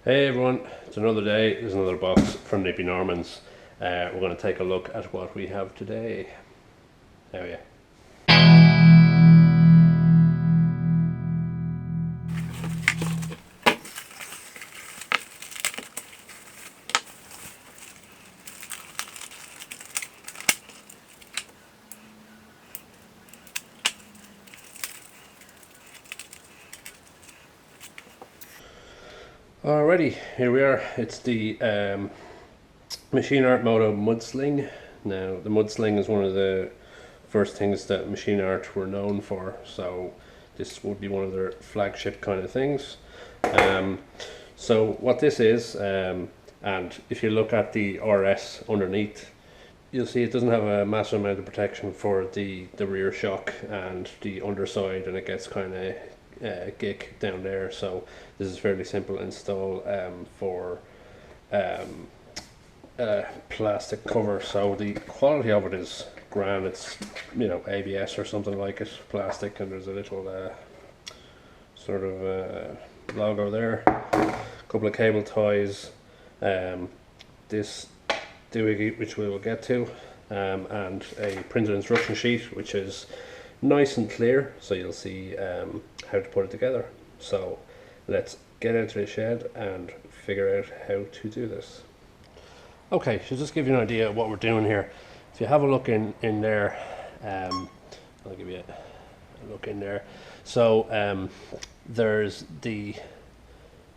Hey everyone, it's another day. There's another box from Nippy Norman's. We're going to take a look at what we have today. Oh yeah. Alrighty, here we are. It's the Machine Art Moto Mudsling. Now, the Mudsling is one of the first things that Machine Art were known for, so this would be one of their flagship kind of things. So what this is, and if you look at the RS underneath, you'll see it doesn't have a massive amount of protection for the rear shock and the underside, and it gets kind of gick down there. So this is fairly simple install for plastic cover. So the quality of it is grand. It's, you know, ABS or something like it, plastic, and there's a little sort of logo there, a couple of cable ties, this doohickey which we will get to, and a printed instruction sheet which is nice and clear, so you'll see how to put it together. So let's get into the shed and figure out how to do this. Okay, so just give you an idea of what we're doing here. If you have a look in there, I'll give you a look in there. So there's the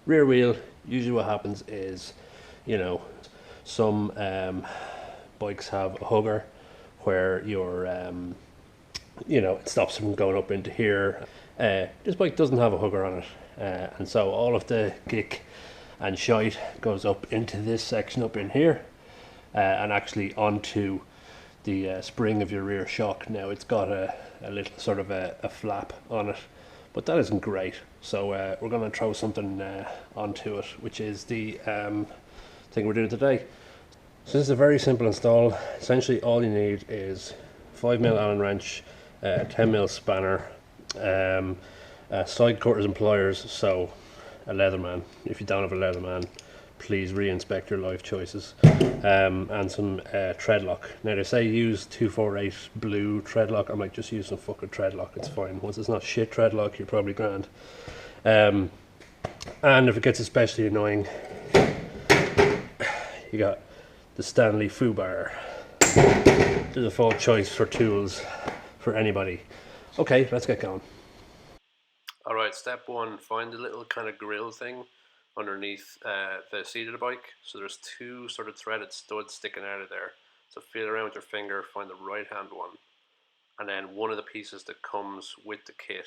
rear wheel. Usually what happens is, you know, some bikes have a hugger where you're you know, it stops from going up into here. This bike doesn't have a hugger on it, and so all of the gick and shite goes up into this section up in here, and actually onto the spring of your rear shock. Now it's got a little sort of a flap on it, but that isn't great, so we're going to throw something onto it, which is the thing we're doing today. So this is a very simple install. Essentially all you need is 5mm Allen wrench, 10mm spanner, side cutters and pliers, so a Leatherman. If you don't have a Leatherman, please re-inspect your life choices, and some tread lock. Now they say use 248 blue tread lock. I might just use some fucking tread lock, it's fine. Once it's not shit tread lock, you're probably grand. And if it gets especially annoying, you got the Stanley FuBar. The default choice for tools for anybody. Okay, let's get going. Alright, step one, find the little kind of grill thing underneath the seat of the bike. So there's two sort of threaded studs sticking out of there. So feel around with your finger, find the right hand one. And then one of the pieces that comes with the kit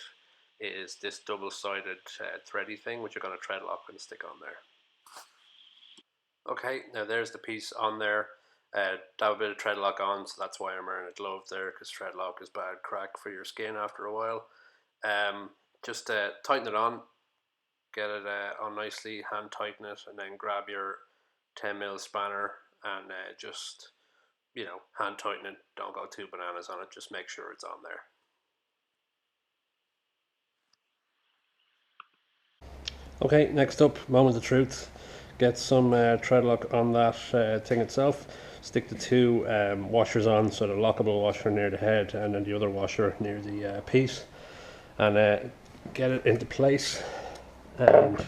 is this double-sided thready thing, which you're going to tread lock and stick on there. Okay, now there's the piece on there. Have a bit of tread lock on, so that's why I'm wearing a glove there, because tread lock is bad crack for your skin after a while. Just tighten it on, get it on nicely, hand tighten it, and then grab your 10mm spanner and just, you know, hand tighten it. Don't go too bananas on it, just make sure it's on there. Okay, next up, moment of truth. Get some tread lock on that thing itself. Stick the two washers on, so the lockable washer near the head and then the other washer near the piece, and get it into place, and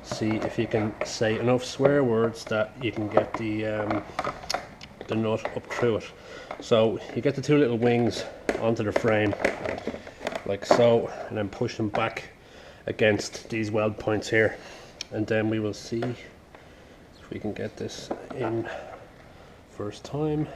see if you can say enough swear words that you can get the nut up through it. So you get the two little wings onto the frame like so, and then push them back against these weld points here, and then we will see if we can get this in first time.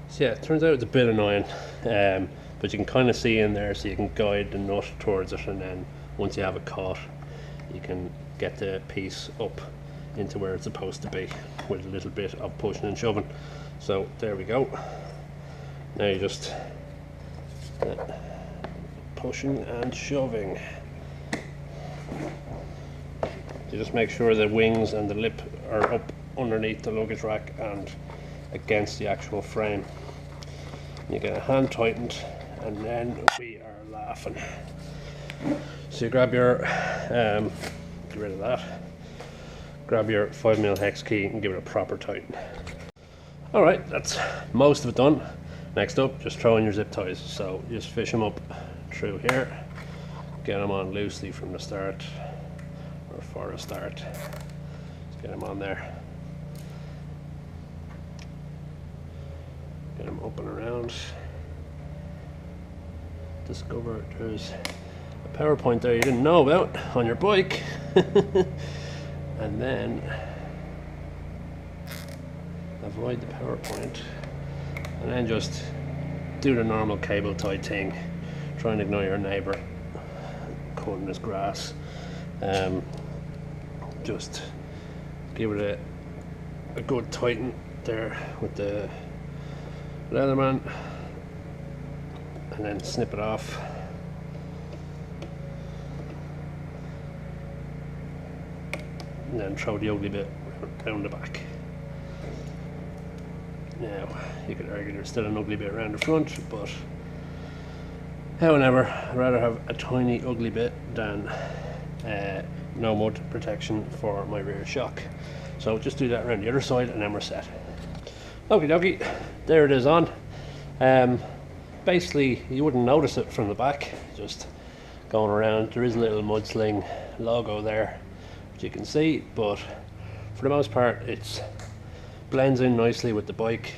So yeah, it turns out it's a bit annoying, but you can kind of see in there, so you can guide the nut towards it, and then once you have it caught, you can get the piece up into where it's supposed to be with a little bit of pushing and shoving. So there we go. Now you just pushing and shoving. You just make sure the wings and the lip are up underneath the luggage rack and against the actual frame. You get a hand tightened, and then we are laughing. So you grab your, get rid of that, grab your 5mm hex key and give it a proper tighten. Alright, that's most of it done. Next up, just throw in your zip ties. So just fish them up through here, get them on loosely from the start, or for the start. Just get them on there. Get them up and around. Discover there's a power point there you didn't know about on your bike. And then avoid the power point, and then just do the normal cable tie thing. Try and ignore your neighbour cutting his grass. Just give it a good tighten there with the Leatherman, and then snip it off. And then throw the ugly bit down the back. Now, you could argue there's still an ugly bit around the front, but however, I'd rather have a tiny ugly bit than no mud protection for my rear shock. So just do that around the other side and then we're set. Okie dokie, there it is on. Basically, you wouldn't notice it from the back, just going around. There is a little Mudsling logo there, which you can see, but for the most part, it blends in nicely with the bike.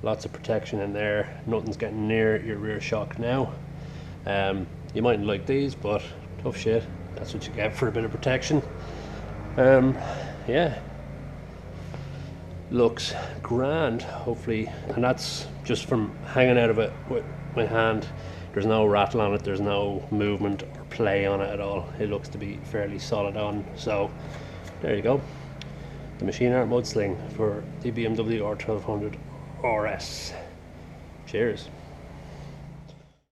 Lots of protection in there. Nothing's getting near your rear shock now. You mightn't like these, but tough shit. That's what you get for a bit of protection. Yeah, looks grand, hopefully, and that's just from hanging out of it with my hand. There's no rattle on it, there's no movement or play on it at all. It looks to be fairly solid on. So there you go, the Machine Art Mudsling for the BMW R1200RS. Cheers.